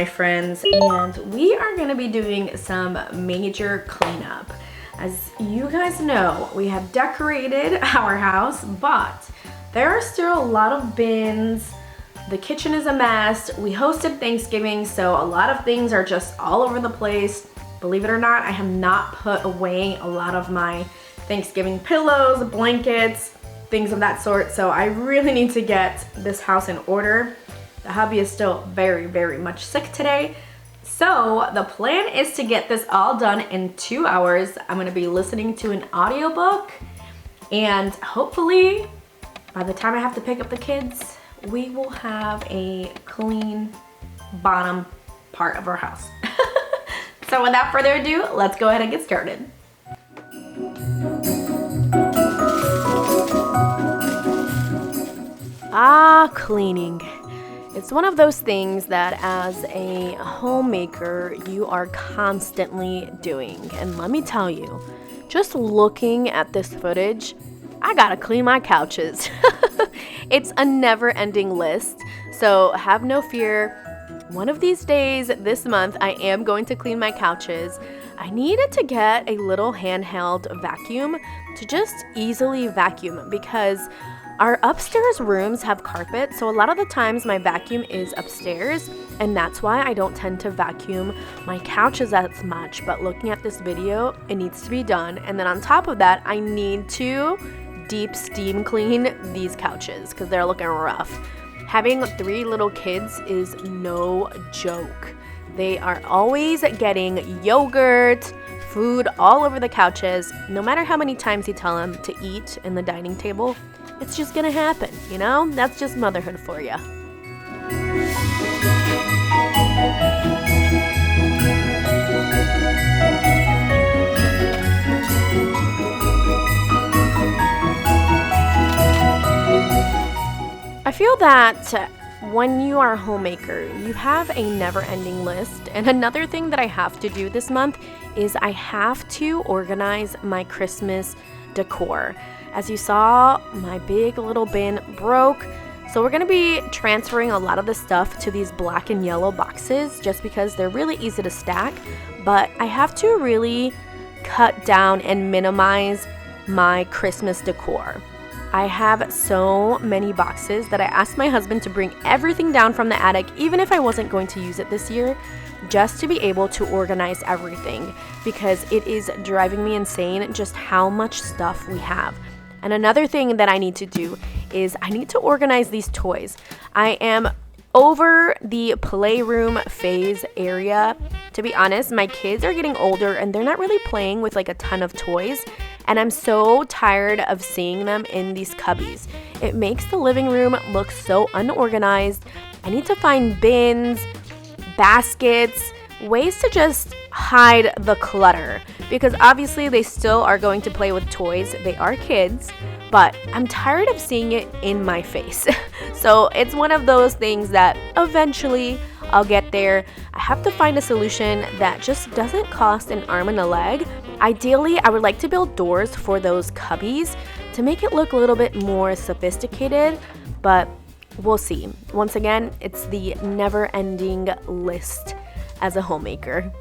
my friends, and we are gonna be doing some major cleanup. As you guys know, we have decorated our house, but there are still a lot of bins. The kitchen is a mess. We hosted Thanksgiving, so a lot of things are just all over the place. Believe it or not, I have not put away a lot of my Thanksgiving pillows, blankets, things of that sort, so I really need to get this house in order. The hubby is still very, very much sick today. So the plan is to get this all done in 2 hours. I'm gonna be listening to an audiobook, and hopefully by the time I have to pick up the kids, we will have a clean bottom part of our house. So without further ado, let's go ahead and get started. Cleaning. It's one of those things that as a homemaker, you are constantly doing. And let me tell you, just looking at this footage, I gotta clean my couches. It's a never-ending list, so have no fear. One of these days this month, I am going to clean my couches. I needed to get a little handheld vacuum to just easily vacuum because our upstairs rooms have carpet, so a lot of the times my vacuum is upstairs, and that's why I don't tend to vacuum my couches as much. But looking at this video, it needs to be done. And then on top of that, I need to deep steam clean these couches because they're looking rough. Having 3 little kids is no joke. They are always getting yogurt, food all over the couches. No matter how many times you tell them to eat in the dining table, it's just gonna happen, you know? That's just motherhood for you. I feel that when you are a homemaker, you have a never-ending list. And another thing that I have to do this month is I have to organize my Christmas decor. As you saw, my big little bin broke, so we're gonna be transferring a lot of the stuff to these black and yellow boxes just because they're really easy to stack, but I have to really cut down and minimize my Christmas decor. I have so many boxes that I asked my husband to bring everything down from the attic, even if I wasn't going to use it this year, just to be able to organize everything because it is driving me insane just how much stuff we have. And another thing that I need to do is I need to organize these toys. I am over the playroom phase area. To be honest, my kids are getting older and they're not really playing with like a ton of toys. And I'm so tired of seeing them in these cubbies. It makes the living room look so unorganized. I need to find bins, baskets, ways to just hide the clutter because obviously they still are going to play with toys. They are kids, but I'm tired of seeing it in my face. So it's one of those things that eventually I'll get there. I have to find a solution that just doesn't cost an arm and a leg. Ideally, I would like to build doors for those cubbies to make it look a little bit more sophisticated, but we'll see. Once again, it's the never-ending list as a homemaker.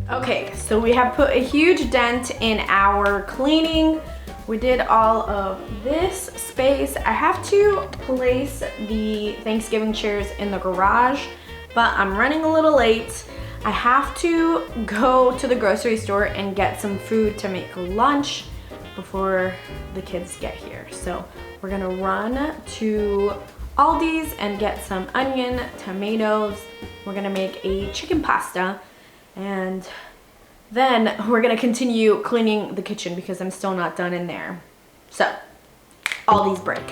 Okay, so we have put a huge dent in our cleaning. We did all of this space. I have to place the Thanksgiving chairs in the garage, but I'm running a little late. I have to go to the grocery store and get some food to make lunch before the kids get here. So we're gonna run to Aldi's and get some onion, tomatoes. We're gonna make a chicken pasta, and then we're gonna continue cleaning the kitchen because I'm still not done in there. So, Aldi's break.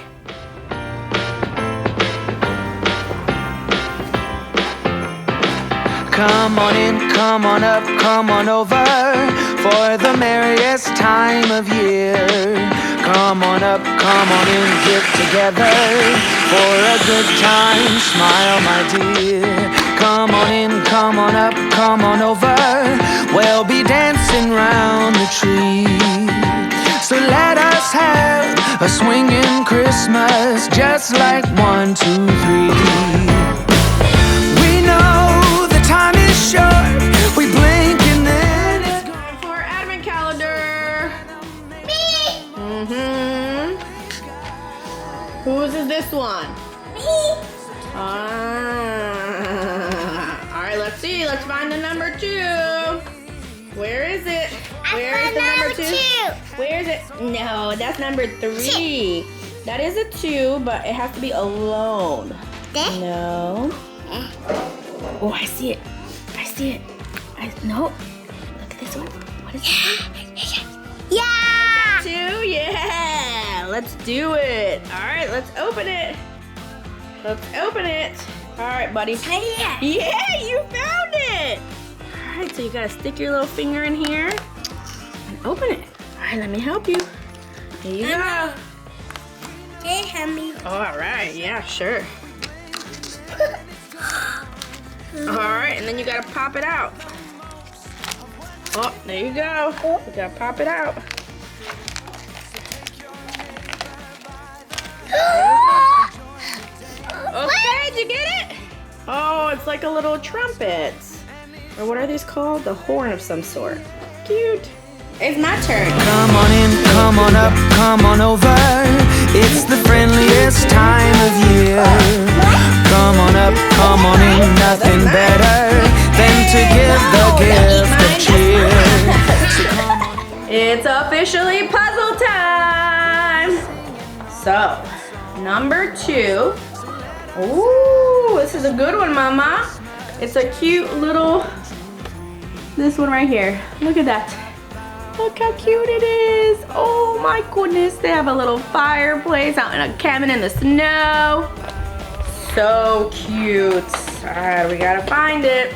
Come on in, come on up, come on over for the merriest time of year. Come on up, come on in, get together for a good time. Smile, my dear. Come on in, come on up, come on over. We'll be dancing round the tree. So let us us have a swinging Christmas, just like 1, 2, 3. We know the time is short, we blink and then it's gone. For advent calendar. Me. Whose is this one? Me. Alright, let's see. Let's find the number 2. Where is it? Where is the number 2? Where is it? No, that's number 3. That is a 2, but it has to be alone. No. Oh, I see it. I see it. No. Look at this one. What is it? Yeah. 2? Yeah. Let's do it. Alright, let's open it. Let's open it. Alright, buddy. Yeah, you found it. Alright, so you gotta stick your little finger in here and open it. Alright, let me help you. Here you go. Hey, Hammy. Alright, yeah, sure. Alright, and then you gotta pop it out. Oh, there you go. You gotta pop it out. Okay, did you get it? Oh, it's like a little trumpet. Or what are these called? The horn of some sort. Cute. It's my turn. Come on in, come on up, come on over. It's the friendliest time of year. Come on up, come on in, nothing better than to give the gift of cheer. So come on in. It's officially puzzle time. So, number 2. Ooh, this is a good one, Mama. It's a cute little, this one right here. Look at that. Look how cute it is. Oh my goodness. They have a little fireplace out in a cabin in the snow. So cute. All right, we gotta find it.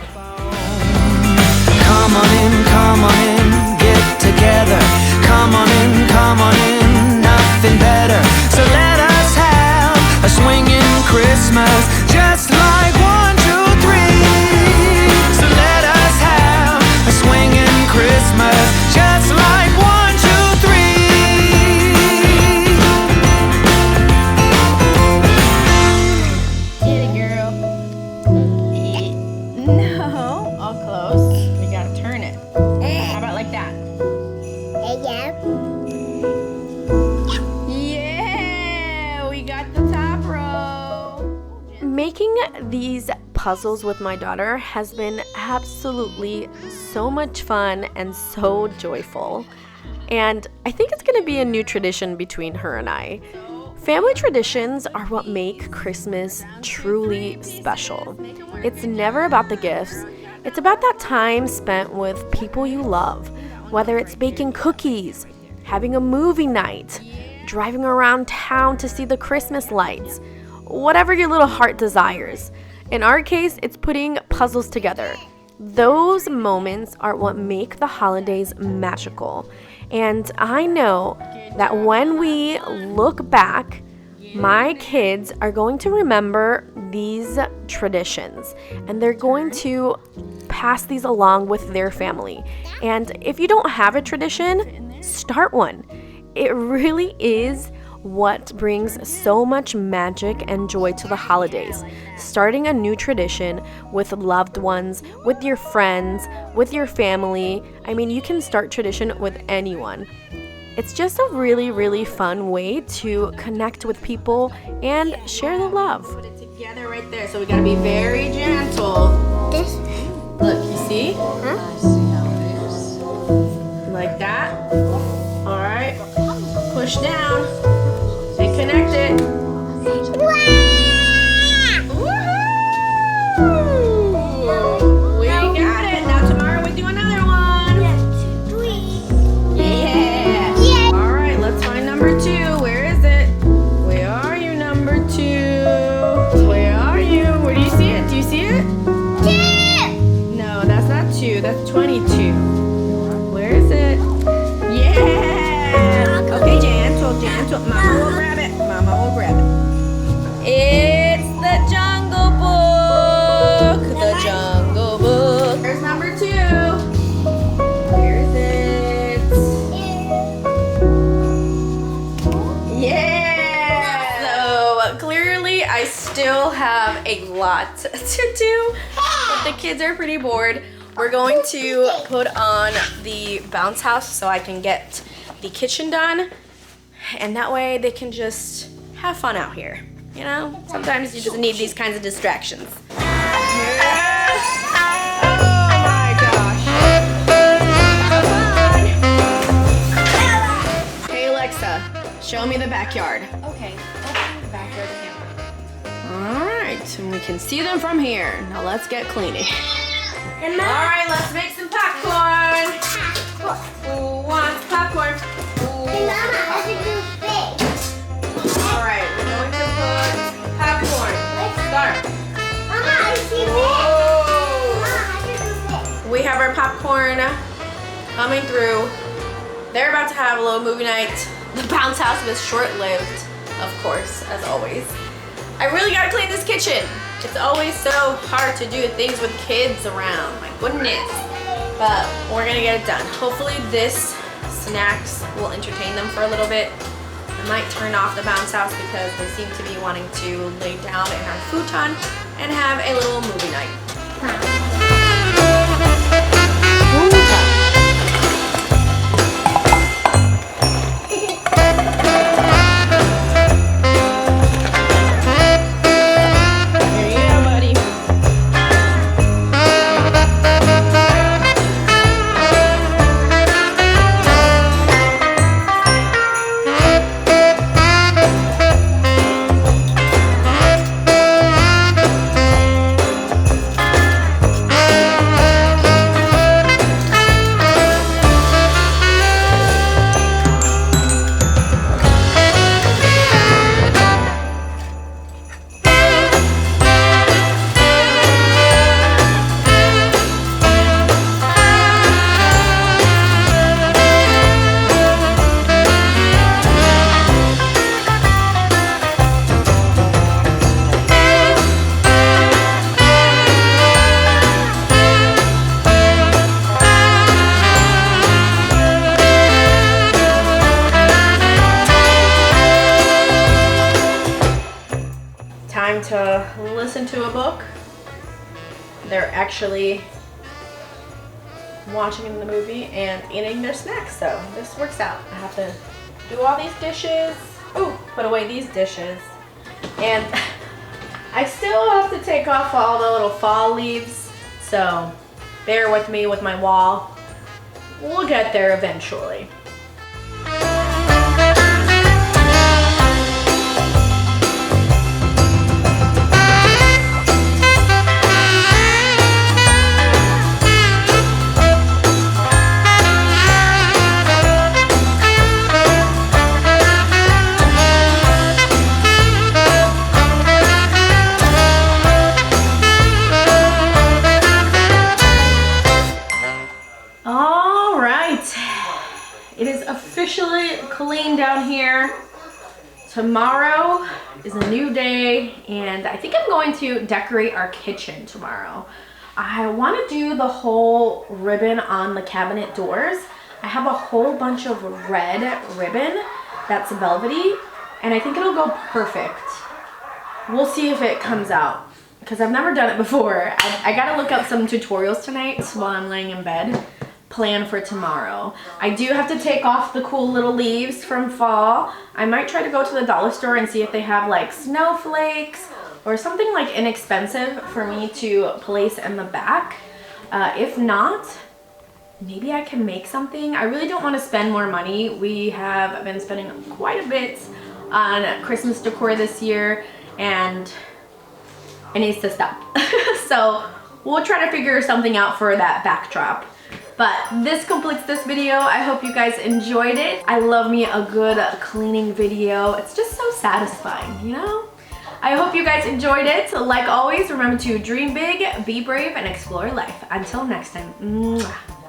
Come on in, get together. Come on in, nothing better. So let us have a swinging Christmas, just like 1, 2, 3. So let us have a swinging Christmas, just like 1, 2, 3. Get it, girl. No, all close. We gotta turn it. How about like that? Yeah, we got the top row. Making these puzzles with my daughter has been absolutely so much fun and so joyful. And I think it's gonna be a new tradition between her and I. Family traditions are what make Christmas truly special. It's never about the gifts. It's about that time spent with people you love, whether it's baking cookies, having a movie night, driving around town to see the Christmas lights, whatever your little heart desires. In our case, it's putting puzzles together. Those moments are what make the holidays magical. And I know that when we look back, my kids are going to remember these traditions and they're going to pass these along with their family. And if you don't have a tradition, start one. It really is what brings so much magic and joy to the holidays. Starting a new tradition with loved ones, with your friends, with your family. I mean, you can start tradition with anyone. It's just a really, really fun way to connect with people and share the love. Put it together right there, so we gotta be very gentle. This. Look, you see? Huh? Like that. All right. Push down and connect it. Woohoo! We got it. Now tomorrow we do another one. Yeah. All right, let's find number 2. Where is it? Where are you, number 2? Where are you? Where do you see it? Do you see it? 2. No, that's not 2. That's 22. Where is it? Yeah. Okay, gentle. Mama will grab it. It's the Jungle Book. The Jungle Book. Here's number 2. Where is it? I still have a lot to do, but the kids are pretty bored. We're going to put on the bounce house so I can get the kitchen done, and that way they can just have fun out here. You know, sometimes you just need these kinds of distractions. Oh my gosh. Hey Alexa, show me the backyard. Okay, open the backyard camera. Alright, and we can see them from here. Now let's get cleaning. Alright, let's make some popcorn. Who wants popcorn? Alright, we're going to put popcorn. Start. We have our popcorn coming through. They're about to have a little movie night. The bounce house was short-lived, of course, as always. I really gotta clean this kitchen. It's always so hard to do things with kids around. My goodness. But we're gonna get it done. Hopefully this snacks will entertain them for a little bit. I might turn off the bounce house because they seem to be wanting to lay down in our futon and have a little movie night. Time to listen to a book. They're actually watching the movie and eating their snacks, so this works out. I have to do all these dishes. Ooh, put away these dishes. And I still have to take off all the little fall leaves, so bear with me with my wall. We'll get there eventually. It is officially clean down here. Tomorrow is a new day, and I think I'm going to decorate our kitchen tomorrow. I want to do the whole ribbon on the cabinet doors. I have a whole bunch of red ribbon that's velvety, and I think it'll go perfect. We'll see if it comes out, because I've never done it before. I gotta look up some tutorials tonight while I'm laying in bed. Plan for tomorrow. I do have to take off the cool little leaves from fall. I might try to go to the dollar store and see if they have like snowflakes or something like inexpensive for me to place in the back. If not, maybe I can make something. I really don't want to spend more money. We have been spending quite a bit on Christmas decor this year, and it needs to stop. So we'll try to figure something out for that backdrop. But this completes this video. I hope you guys enjoyed it. I love me a good cleaning video. It's just so satisfying, you know? I hope you guys enjoyed it. Like always, remember to dream big, be brave, and explore life. Until next time. Mwah.